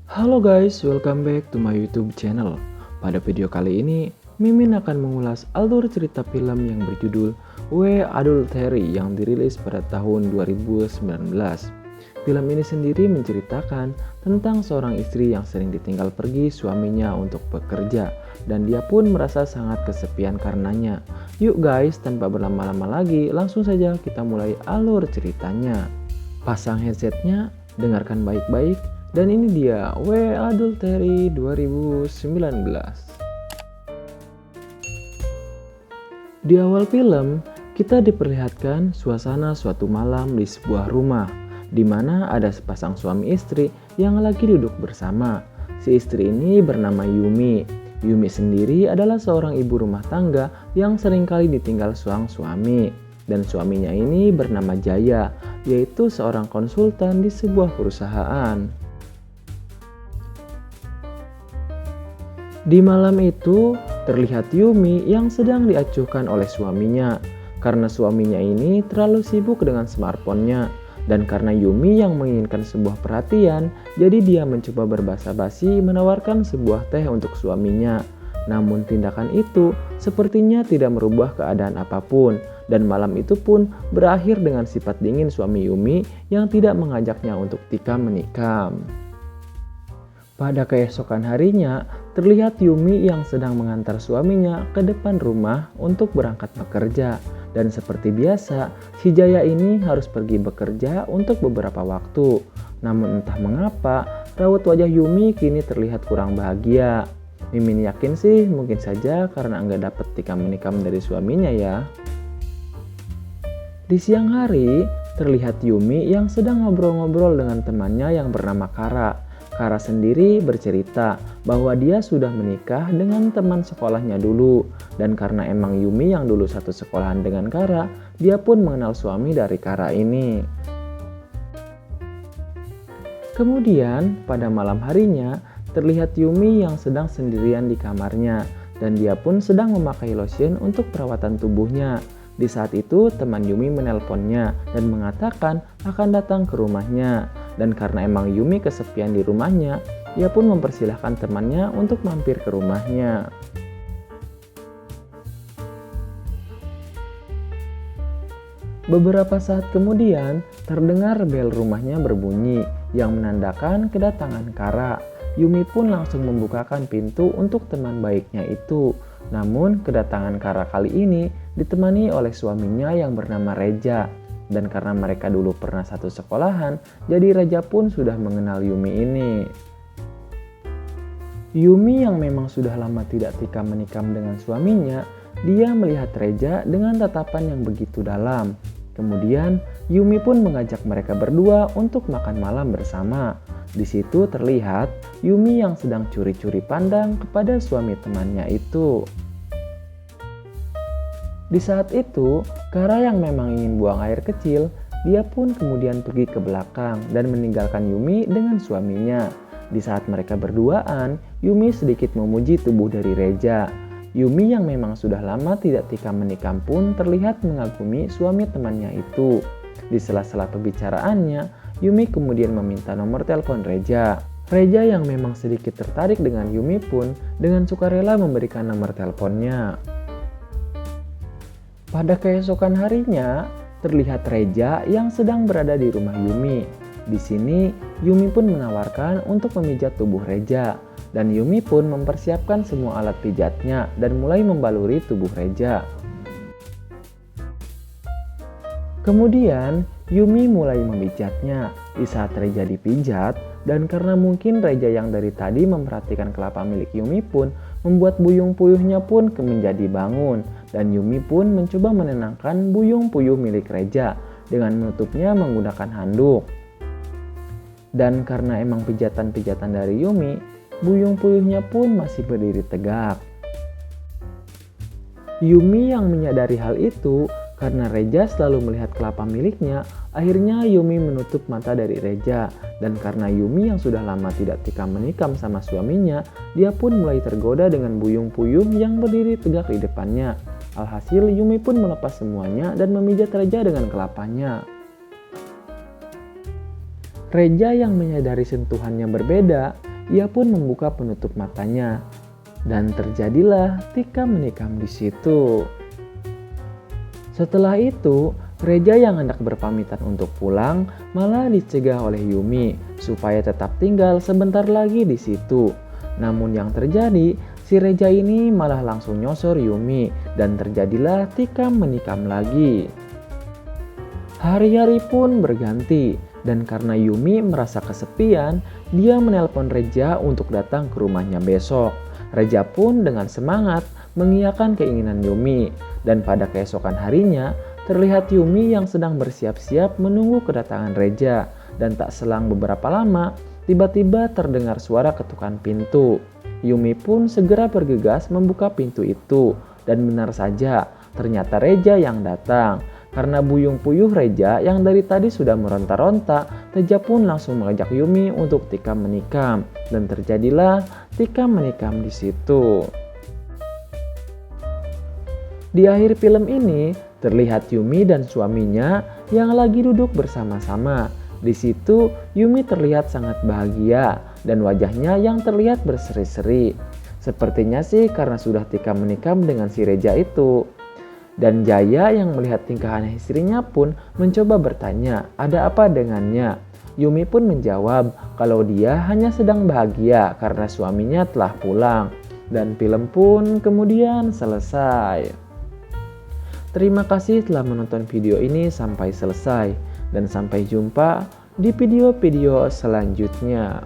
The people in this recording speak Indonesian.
Halo guys, welcome back to my YouTube channel. Pada video kali ini, Mimin akan mengulas alur cerita film yang berjudul We Adultery yang dirilis pada tahun 2019. Film ini sendiri menceritakan tentang seorang istri yang sering ditinggal pergi suaminya untuk bekerja dan dia pun merasa sangat kesepian karenanya. Yuk guys, tanpa berlama-lama lagi, langsung saja kita mulai alur ceritanya. Pasang headsetnya, dengarkan baik-baik. Dan ini dia We Adultery 2019. Di awal film, kita diperlihatkan suasana suatu malam di sebuah rumah, di mana ada sepasang suami istri yang lagi duduk bersama. Si istri ini bernama Yumi. Yumi sendiri adalah seorang ibu rumah tangga yang seringkali ditinggal sang suami. Dan suaminya ini bernama Jaya, yaitu seorang konsultan di sebuah perusahaan. Di malam itu, terlihat Yumi yang sedang diacuhkan oleh suaminya karena suaminya ini terlalu sibuk dengan smartphone-nya. Dan karena Yumi yang menginginkan sebuah perhatian, jadi dia mencoba berbasa-basi menawarkan sebuah teh untuk suaminya. Namun tindakan itu sepertinya tidak merubah keadaan apapun. Dan malam itu pun berakhir dengan sifat dingin suami Yumi yang tidak mengajaknya untuk tikam-menikam. Pada keesokan harinya, terlihat Yumi yang sedang mengantar suaminya ke depan rumah untuk berangkat bekerja. Dan seperti biasa, si Jaya ini harus pergi bekerja untuk beberapa waktu. Namun entah mengapa, raut wajah Yumi kini terlihat kurang bahagia. Mimin yakin sih mungkin saja karena nggak dapet tikam-menikam dari suaminya ya. Di siang hari, terlihat Yumi yang sedang ngobrol-ngobrol dengan temannya yang bernama Kara. Kara sendiri bercerita bahwa dia sudah menikah dengan teman sekolahnya dulu. Dan karena emang Yumi yang dulu satu sekolahan dengan Kara, dia pun mengenal suami dari Kara ini. Kemudian pada malam harinya, terlihat Yumi yang sedang sendirian di kamarnya. Dan dia pun sedang memakai lotion untuk perawatan tubuhnya. Di saat itu teman Yumi menelponnya dan mengatakan akan datang ke rumahnya. Dan karena emang Yumi kesepian di rumahnya, ia pun mempersilahkan temannya untuk mampir ke rumahnya. Beberapa saat kemudian, terdengar bel rumahnya berbunyi yang menandakan kedatangan Kara. Yumi pun langsung membukakan pintu untuk teman baiknya itu. Namun kedatangan Kara kali ini ditemani oleh suaminya yang bernama Reja. Dan karena mereka dulu pernah satu sekolahan, jadi Reja pun sudah mengenal Yumi ini. Yumi yang memang sudah lama tidak tikam-menikam dengan suaminya, dia melihat Reja dengan tatapan yang begitu dalam. Kemudian Yumi pun mengajak mereka berdua untuk makan malam bersama. Di situ terlihat Yumi yang sedang curi-curi pandang kepada suami temannya itu. Di saat itu, Kara yang memang ingin buang air kecil, dia pun kemudian pergi ke belakang dan meninggalkan Yumi dengan suaminya. Di saat mereka berduaan, Yumi sedikit memuji tubuh dari Reja. Yumi yang memang sudah lama tidak tikam-menikam pun terlihat mengagumi suami temannya itu. Di sela-sela pembicaraannya, Yumi kemudian meminta nomor telepon Reja. Reja yang memang sedikit tertarik dengan Yumi pun dengan sukarela memberikan nomor teleponnya. Pada keesokan harinya, terlihat Reja yang sedang berada di rumah Yumi. Di sini, Yumi pun menawarkan untuk memijat tubuh Reja. Dan Yumi pun mempersiapkan semua alat pijatnya dan mulai membaluri tubuh Reja. Kemudian, Yumi mulai memijatnya. Di saat Reja dipijat, dan karena mungkin Reja yang dari tadi memperhatikan kelapa milik Yumi pun membuat buyung puyuhnya pun menjadi bangun. Dan Yumi pun mencoba menenangkan buyung puyuh milik Reja dengan menutupnya menggunakan handuk. Dan karena emang pijatan-pijatan dari Yumi, buyung puyuhnya pun masih berdiri tegak. Yumi yang menyadari hal itu karena Reja selalu melihat kelapa miliknya, akhirnya Yumi menutup mata dari Reja. Dan karena Yumi yang sudah lama tidak tikam-menikam sama suaminya, dia pun mulai tergoda dengan buyung puyuh yang berdiri tegak di depannya. Alhasil Yumi pun melepas semuanya dan memijat Reja dengan kelapanya. Reja yang menyadari sentuhannya berbeda, ia pun membuka penutup matanya. Dan terjadilah Tika menikam di situ. Setelah itu, Reja yang hendak berpamitan untuk pulang malah dicegah oleh Yumi supaya tetap tinggal sebentar lagi di situ. Namun yang terjadi, si Reja ini malah langsung nyosor Yumi dan terjadilah Tika menikam lagi. Hari-hari pun berganti dan karena Yumi merasa kesepian, dia menelpon Reja untuk datang ke rumahnya besok. Reja pun dengan semangat mengiyakan keinginan Yumi dan pada keesokan harinya terlihat Yumi yang sedang bersiap-siap menunggu kedatangan Reja dan tak selang beberapa lama tiba-tiba terdengar suara ketukan pintu. Yumi pun segera bergegas membuka pintu itu dan benar saja ternyata Reja yang datang. Karena buyung puyuh Reja yang dari tadi sudah meronta-ronta, Reja pun langsung mengajak Yumi untuk tikam menikam dan terjadilah tikam menikam di situ. Di akhir film ini terlihat Yumi dan suaminya yang lagi duduk bersama-sama. Di situ Yumi terlihat sangat bahagia dan wajahnya yang terlihat berseri-seri. Sepertinya sih karena sudah tikam menikam dengan si Reja itu. Dan Jaya yang melihat tingkah aneh istrinya pun mencoba bertanya, ada apa dengannya? Yumi pun menjawab kalau dia hanya sedang bahagia karena suaminya telah pulang. Dan film pun kemudian selesai. Terima kasih telah menonton video ini sampai selesai. Dan sampai jumpa di video-video selanjutnya.